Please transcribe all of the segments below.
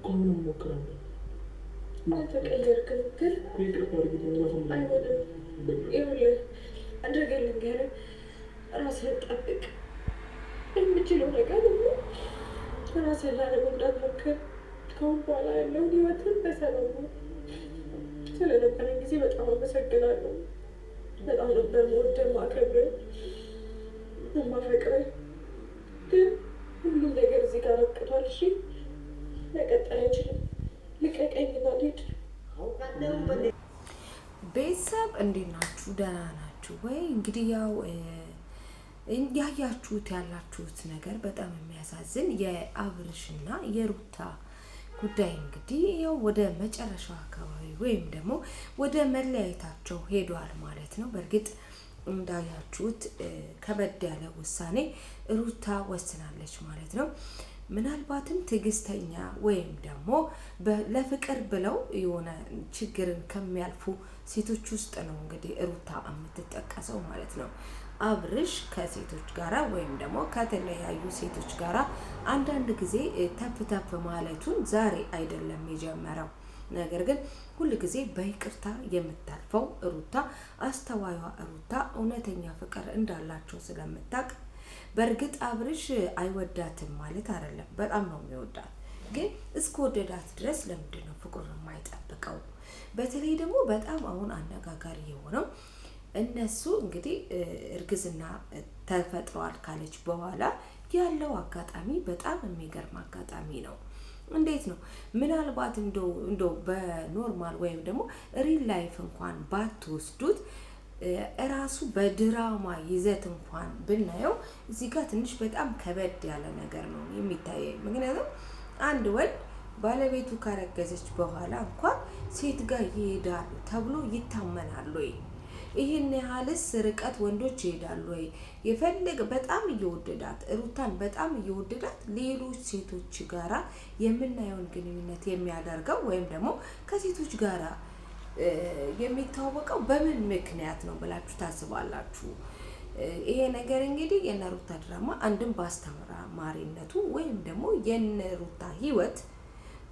አሁንም እሞክራለሁ። አልተቀየርክም ግን አይሆንም። ይኸውልህ አድርገልኝ ያለ ራስህን ጠብቅ። የምችለው ነገር ሁሉ ራስህን ላለመጉዳት ሞክር። ከአሁን በኋላ ያለውን ህይወትን በሰላም ነው። ስለነበረን ጊዜ በጣም አመሰግናለሁ። በጣም ነበር የምወደው የማከብርህ የማፈቅርህ። ግን ሁሉም ነገር እዚህ ጋር አብቅቷል። እሺ መቀጠል አይችልም። ልቀቀኝና ልሂድ። ቤተሰብ እንዴት ናችሁ? ደህና ናችሁ ወይ? እንግዲህ ያው ያያችሁት ያላችሁት ነገር በጣም የሚያሳዝን የአብርሽና የሩታ ጉዳይ እንግዲህ ያው ወደ መጨረሻው አካባቢ ወይም ደግሞ ወደ መለያየታቸው ሄዷል ማለት ነው። በእርግጥ እንዳያችሁት ከበድ ያለ ውሳኔ ሩታ ወስናለች ማለት ነው። ምናልባትም ትዕግስተኛ ወይም ደግሞ ለፍቅር ብለው የሆነ ችግርን ከሚያልፉ ሴቶች ውስጥ ነው እንግዲህ ሩታ የምትጠቀሰው ማለት ነው። አብርሽ ከሴቶች ጋራ ወይም ደግሞ ከተለያዩ ሴቶች ጋራ አንዳንድ ጊዜ ተፍ ተፍ ማለቱን ዛሬ አይደለም የጀመረው። ነገር ግን ሁል ጊዜ በይቅርታ የምታልፈው ሩታ፣ አስተዋይዋ ሩታ እውነተኛ ፍቅር እንዳላቸው ስለምታውቅ በእርግጥ አብርሽ አይወዳትም ማለት አይደለም፣ በጣም ነው የሚወዳት። ግን እስከወደዳት ድረስ ለምንድን ነው ፍቅሩን የማይጠብቀው? በተለይ ደግሞ በጣም አሁን አነጋጋሪ የሆነው እነሱ እንግዲህ እርግዝና ተፈጥሯል ካለች በኋላ ያለው አጋጣሚ በጣም የሚገርም አጋጣሚ ነው። እንዴት ነው? ምናልባት እንደው በኖርማል ወይም ደግሞ ሪል ላይፍ እንኳን ባትወስዱት እራሱ በድራማ ይዘት እንኳን ብናየው እዚህ ጋር ትንሽ በጣም ከበድ ያለ ነገር ነው የሚታየኝ። ምክንያቱም አንድ ወንድ ባለቤቱ ካረገዘች በኋላ እንኳን ሴት ጋር ይሄዳል ተብሎ ይታመናል ወይ? ይህን ያህልስ ርቀት ወንዶች ይሄዳሉ ወይ? የፈለገ በጣም እየወደዳት ሩታን በጣም እየወደዳት ሌሎች ሴቶች ጋራ የምናየውን ግንኙነት የሚያደርገው ወይም ደግሞ ከሴቶች ጋራ የሚታወቀው በምን ምክንያት ነው ብላችሁ ታስባላችሁ? ይሄ ነገር እንግዲህ የነሩታ ድራማ አንድም በአስተማሪነቱ ወይም ደግሞ የነሩታ ህይወት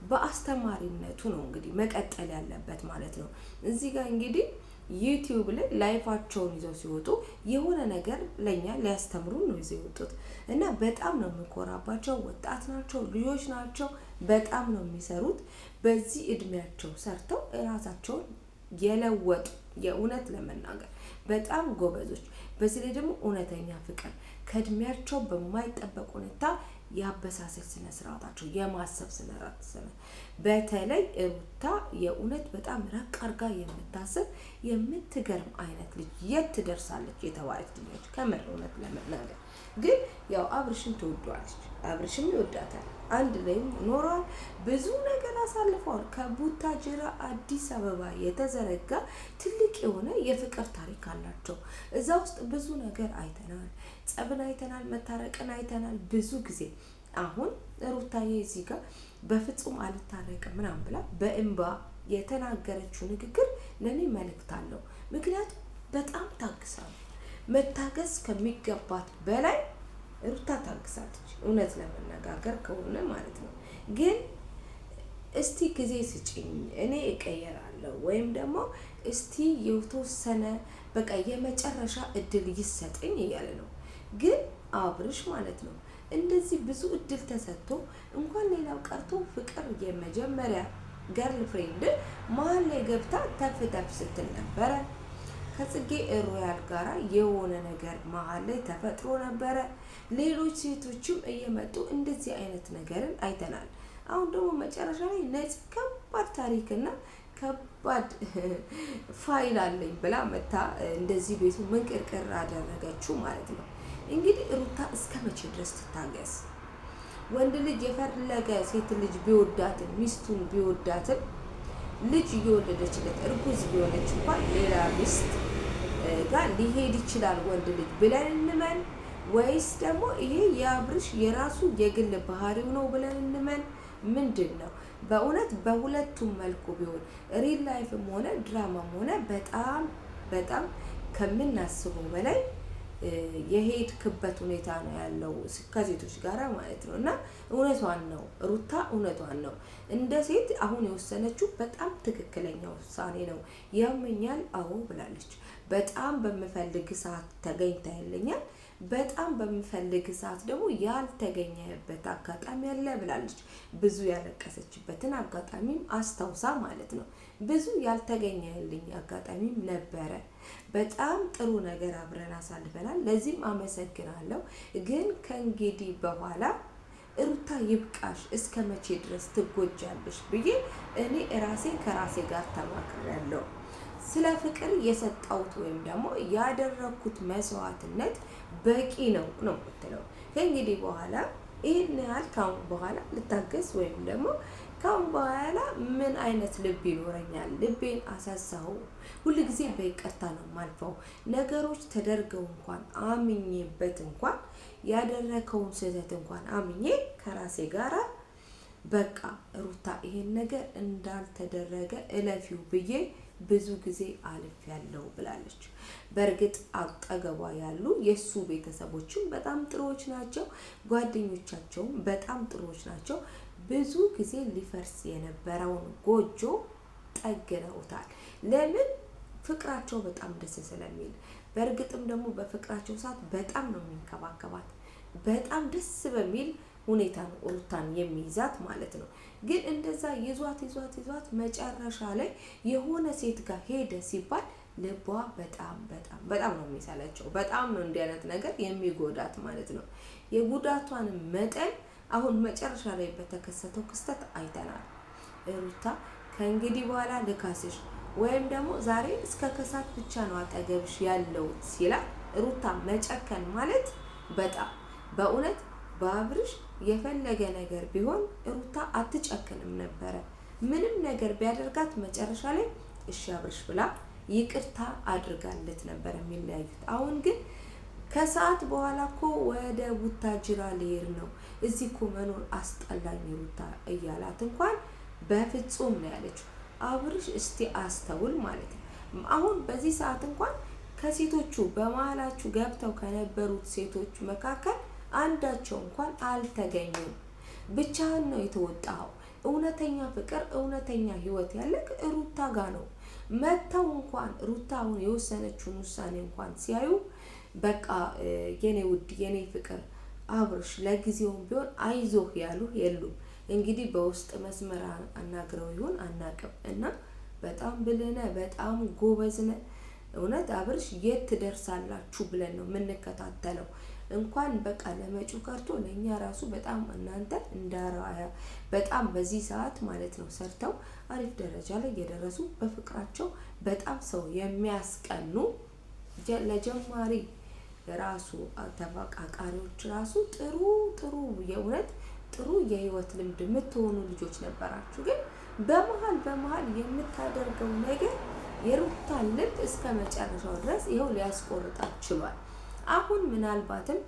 በአስተማሪነቱ ነው እንግዲህ መቀጠል ያለበት ማለት ነው። እዚህ ጋር እንግዲህ ዩቲዩብ ላይ ላይፋቸውን ይዘው ሲወጡ የሆነ ነገር ለኛ ሊያስተምሩ ነው ይዘው የወጡት እና በጣም ነው የምኮራባቸው። ወጣት ናቸው፣ ልጆች ናቸው፣ በጣም ነው የሚሰሩት። በዚህ እድሜያቸው ሰርተው ራሳቸውን የለወጡ የእውነት ለመናገር በጣም ጎበዞች። በዚህ ላይ ደግሞ እውነተኛ ፍቅር ከእድሜያቸው በማይጠበቅ ሁኔታ የአበሳሰል ስነ ስርዓታቸው የማሰብ ስነ ስርዓት በተለይ ሩታ የእውነት በጣም ረቅ አርጋ የምታስብ የምትገርም አይነት ልጅ የት ትደርሳለች የተባለች ልጅ ከምር እውነት ለመናገር ግን ያው አብርሽን ትወዷለች፣ አብርሽም ይወዳታል። አንድ ላይም ኖረዋል፣ ብዙ ነገር አሳልፈዋል። ከቡታጅራ አዲስ አበባ የተዘረጋ ትልቅ የሆነ የፍቅር ታሪክ አላቸው። እዛ ውስጥ ብዙ ነገር አይተናል፣ ጸብን አይተናል፣ መታረቅን አይተናል ብዙ ጊዜ። አሁን ሩታዬ እዚህ ጋር በፍጹም አልታረቅም ምናምን ብላ በእንባ የተናገረችው ንግግር ለኔ መልእክት አለው። ምክንያቱም በጣም ታግሳለች። መታገስ ከሚገባት በላይ ሩታ ታግሳለች፣ እውነት ለመነጋገር ከሆነ ማለት ነው። ግን እስቲ ጊዜ ስጪኝ እኔ እቀየራለሁ ወይም ደግሞ እስቲ የተወሰነ በቃ የመጨረሻ እድል ይሰጠኝ እያለ ነው። ግን አብርሽ ማለት ነው እንደዚህ ብዙ እድል ተሰጥቶ እንኳን ሌላው ቀርቶ ፍቅር የመጀመሪያ ገርል ፍሬንድ መሀል ላይ ገብታ ተፍ ተፍ ስትል ነበረ። ከጽጌ ሮያል ጋራ የሆነ ነገር መሀል ላይ ተፈጥሮ ነበረ። ሌሎች ሴቶችም እየመጡ እንደዚህ አይነት ነገርን አይተናል። አሁን ደግሞ መጨረሻ ላይ ነፂ ከባድ ታሪክና ከባድ ፋይል አለኝ ብላ መታ እንደዚህ ቤቱ መንቅርቅር አደረገችው ማለት ነው። እንግዲህ ሩታ እስከ መቼ ድረስ ትታገስ? ወንድ ልጅ የፈለገ ሴት ልጅ ቢወዳትም ሚስቱን ቢወዳትም ልጅ እየወለደችለት እርጉዝ እየሆነች እንኳን ሌላ ሚስት ጋር ሊሄድ ይችላል ወንድ ልጅ ብለን እንመን ወይስ ደግሞ ይሄ የአብርሽ የራሱ የግል ባህሪው ነው ብለን እንመን? ምንድን ነው? በእውነት በሁለቱም መልኩ ቢሆን ሪል ላይፍም ሆነ ድራማም ሆነ በጣም በጣም ከምናስበው በላይ የሄድክበት ሁኔታ ነው ያለው ከሴቶች ጋር ማለት ነው። እና እውነቷን ነው ሩታ፣ እውነቷን ነው። እንደ ሴት አሁን የወሰነችው በጣም ትክክለኛ ውሳኔ ነው። ያመኛል፣ አዎ ብላለች። በጣም በምፈልግ ሰዓት ተገኝታ ያለኛል፣ በጣም በምፈልግ ሰዓት ደግሞ ያልተገኘበት አጋጣሚ አለ ብላለች። ብዙ ያለቀሰችበትን አጋጣሚም አስታውሳ ማለት ነው። ብዙ ያልተገኘልኝ አጋጣሚም ነበረ። በጣም ጥሩ ነገር አብረን አሳልፈናል። ለዚህም አመሰግናለሁ። ግን ከእንግዲህ በኋላ ሩታ ይብቃሽ፣ እስከ መቼ ድረስ ትጎጃለሽ ብዬ እኔ ራሴን ከራሴ ጋር ተማክሬያለሁ። ስለ ፍቅር የሰጠሁት ወይም ደግሞ ያደረኩት መስዋዕትነት በቂ ነው ነው የምትለው። ከእንግዲህ በኋላ ይህን ያህል ካሁን በኋላ ልታገስ ወይም ደግሞ ካሁን በኋላ ምን አይነት ልብ ይኖረኛል? ልቤን አሳሳሁ። ሁልጊዜ በይቅርታ ነው የማልፈው። ነገሮች ተደርገው እንኳን አምኜበት እንኳን ያደረከውን ስህተት እንኳን አምኜ ከራሴ ጋራ በቃ ሩታ ይሄን ነገር እንዳልተደረገ እለፊው ብዬ ብዙ ጊዜ አልፌያለሁ ብላለች። በእርግጥ አጠገቧ ያሉ የሱ ቤተሰቦችም በጣም ጥሩዎች ናቸው፣ ጓደኞቻቸውም በጣም ጥሩዎች ናቸው። ብዙ ጊዜ ሊፈርስ የነበረውን ጎጆ ጠግነውታል። ለምን? ፍቅራቸው በጣም ደስ ስለሚል። በእርግጥም ደግሞ በፍቅራቸው ሰዓት በጣም ነው የሚንከባከባት። በጣም ደስ በሚል ሁኔታ ነው ሩታን የሚይዛት ማለት ነው። ግን እንደዛ ይዟት መጨረሻ ላይ የሆነ ሴት ጋር ሄደ ሲባል ልቧ በጣም ነው የሚሰለቸው። በጣም ነው እንዲህ አይነት ነገር የሚጎዳት ማለት ነው። የጉዳቷንም መጠን አሁን መጨረሻ ላይ በተከሰተው ክስተት አይተናል። ሩታ ከእንግዲህ በኋላ ልካስሽ ወይም ደግሞ ዛሬ እስከ ከሳት ብቻ ነው አጠገብሽ ያለው ሲላት ሩታ መጨከን ማለት በጣም በእውነት በአብርሽ የፈለገ ነገር ቢሆን ሩታ አትጨክንም ነበረ። ምንም ነገር ቢያደርጋት መጨረሻ ላይ እሺ አብርሽ ብላ ይቅርታ አድርጋለት ነበር የሚለያዩት። አሁን ግን ከሰዓት በኋላ እኮ ወደ ቡታጅራ ልሄድ ነው፣ እዚህ እኮ መኖር አስጠላኝ ሩታ እያላት እንኳን በፍጹም ነው ያለችው። አብርሽ እስቲ አስተውል ማለት ነው። አሁን በዚህ ሰዓት እንኳን ከሴቶቹ በመሀላችሁ ገብተው ከነበሩት ሴቶች መካከል አንዳቸው እንኳን አልተገኙም። ብቻህን ነው የተወጣው። እውነተኛ ፍቅር፣ እውነተኛ ህይወት ያለክ ሩታ ጋር ነው። መተው እንኳን ሩታ አሁን የወሰነችውን ውሳኔ እንኳን ሲያዩ በቃ የኔ ውድ የኔ ፍቅር አብርሽ ለጊዜውም ቢሆን አይዞህ ያሉ የሉም። እንግዲህ በውስጥ መስመር አናግረው ይሁን አናቅም። እና በጣም ብልህ ነህ፣ በጣም ጎበዝ ነህ። እውነት አብርሽ የት ትደርሳላችሁ ብለን ነው የምንከታተለው። እንኳን በቃ ለመጪው ቀርቶ ለኛ ራሱ በጣም እናንተ እንዳራያ በጣም በዚህ ሰዓት ማለት ነው ሰርተው አሪፍ ደረጃ ላይ የደረሱ በፍቅራቸው በጣም ሰው የሚያስቀኑ ለጀማሪ ራሱ ተፈቃቃሪዎች ራሱ ጥሩ የእውነት ጥሩ የህይወት ልምድ የምትሆኑ ልጆች ነበራችሁ። ግን በመሀል የምታደርገው ነገር የሩታን ልብ እስከ መጨረሻው ድረስ ይኸው ሊያስቆርጣት ችሏል። አሁን ምናልባትም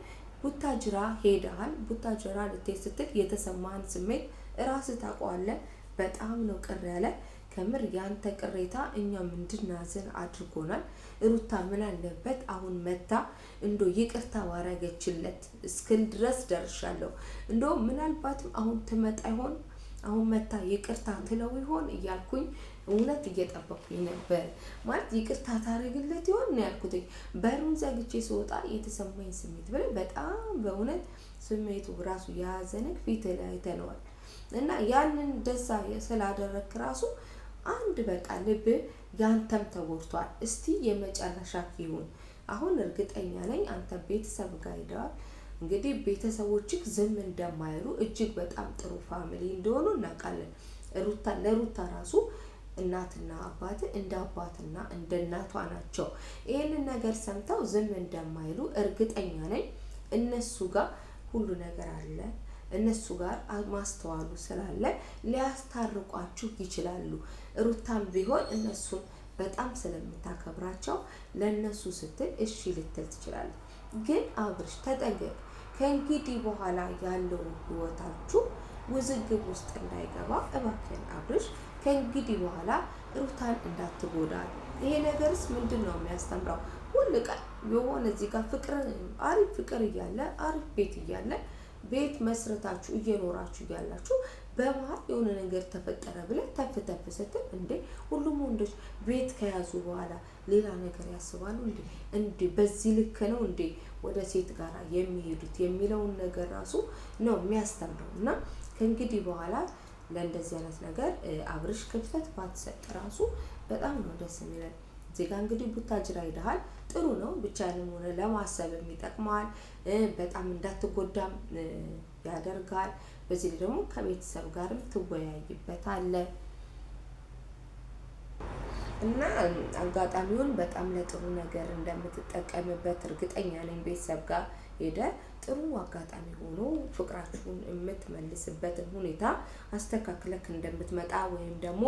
ቡታጅራ ሄደሃል። ቡታጅራ ልትሄድ ስትል የተሰማህን ስሜት ራስህ ታውቀዋለህ። በጣም ነው ቅር ያለ። ከምር ያንተ ቅሬታ እኛም እንድናዝን አድርጎናል። ሩታ ምን አለበት አሁን መታ እንዶ ይቅርታ ዋረገችለት እስክል ድረስ ደርሻለሁ። እንደውም ምናልባትም አሁን ትመጣ ይሆን አሁን መታ ይቅርታ ትለው ይሆን እያልኩኝ እውነት እየጠበኩኝ ነበር። ማለት ይቅርታ ታደርግለት ይሆን ነው ያልኩት። በሩን ዘግቼ ስወጣ የተሰማኝ ስሜት ብለ በጣም በእውነት ስሜቱ ራሱ ያዘነክ ፊት ላይ አይተነዋል። እና ያንን ደዛ ስላደረክ ራሱ አንድ በቃ ልብ ያንተም ተጎድቷል። እስቲ የመጨረሻ ይሁን። አሁን እርግጠኛ ነኝ አንተ ቤተሰብ ጋር ሄደዋል። እንግዲህ ቤተሰቦችህ ዝም እንደማይሉ እጅግ በጣም ጥሩ ፋሚሊ እንደሆኑ እናውቃለን። ለሩታ ራሱ እናትና አባት እንደ አባትና እንደ እናቷ ናቸው። ይሄንን ነገር ሰምተው ዝም እንደማይሉ እርግጠኛ ነኝ። እነሱ ጋር ሁሉ ነገር አለ። እነሱ ጋር ማስተዋሉ ስላለ ሊያስታርቋችሁ ይችላሉ። ሩታም ቢሆን እነሱን በጣም ስለምታከብራቸው ለነሱ ስትል እሺ ልትል ትችላለች። ግን አብርሽ ተጠንቀቅ። ከእንግዲህ በኋላ ያለው ህይወታችሁ ውዝግብ ውስጥ እንዳይገባ እባክህን አብርሽ ከእንግዲህ በኋላ ሩታን እንዳትጎዳት። ይሄ ነገርስ ምንድን ነው የሚያስተምረው? ሁል ቀን የሆነ እዚህ ጋር ፍቅር አሪፍ ፍቅር እያለ አሪፍ ቤት እያለ ቤት መስረታችሁ እየኖራችሁ እያላችሁ በመሀል የሆነ ነገር ተፈጠረ ብለህ ተፍ ተፍ ስትል እንዴ ሁሉም ወንዶች ቤት ከያዙ በኋላ ሌላ ነገር ያስባሉ እንዴ? እንዴ በዚህ ልክ ነው እንዴ ወደ ሴት ጋር የሚሄዱት የሚለውን ነገር ራሱ ነው የሚያስተምረው። እና ከእንግዲህ በኋላ ለእንደዚህ አይነት ነገር አብርሽ ክፍተት ባትሰጥ ራሱ በጣም ነው ደስ የሚለን። እዚህ ጋር እንግዲህ ቡታጅራ ሄደሃል፣ ጥሩ ነው። ብቻንም ሆነ ለማሰብም ይጠቅመዋል፣ በጣም እንዳትጎዳም ያደርጋል። በዚህ ላይ ደግሞ ከቤተሰብ ጋርም ትወያይበታለህ እና አጋጣሚውን በጣም ለጥሩ ነገር እንደምትጠቀምበት እርግጠኛ ነኝ። ቤተሰብ ጋር ሄደ ጥሩ አጋጣሚ ሆኖ ፍቅራችሁን የምትመልስበትን ሁኔታ አስተካክለክ እንደምትመጣ ወይም ደግሞ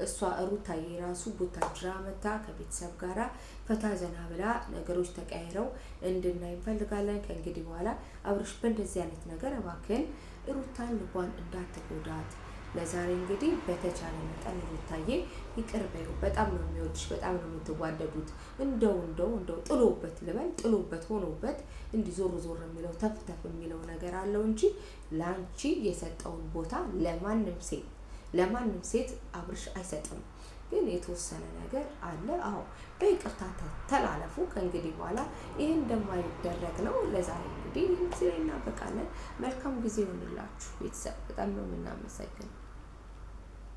እሷ ሩታዬ ራሱ ቡታጅራ መታ ከቤተሰብ ጋራ ፈታ ዘና ብላ ነገሮች ተቀያይረው እንድናይ እንፈልጋለን። ከእንግዲህ በኋላ አብርሽ በእንደዚህ አይነት ነገር እባክህን ሩታን ልቧን እንዳትጎዳት። ለዛሬ እንግዲህ በተቻለ መጠን ሩታዬ ይቅር በይው። በጣም ነው የሚወድሽ፣ በጣም ነው የምትዋደዱት። እንደው ጥሎበት ልበል ጥሎበት ሆኖበት እንዲህ ዞር ዞር የሚለው ተፍ ተፍ የሚለው ነገር አለው እንጂ ለአንቺ የሰጠውን ቦታ ለማንም ሴት አብርሽ አይሰጥም። ግን የተወሰነ ነገር አለ። አዎ በይቅርታ ተላለፉ። ከእንግዲህ በኋላ ይህን እንደማይደረግ ነው። ለዛሬ እንግዲህ እዚህ ላይ እናበቃለን። መልካም ጊዜ ይሆንላችሁ ቤተሰብ። በጣም ነው የምናመሰግነው።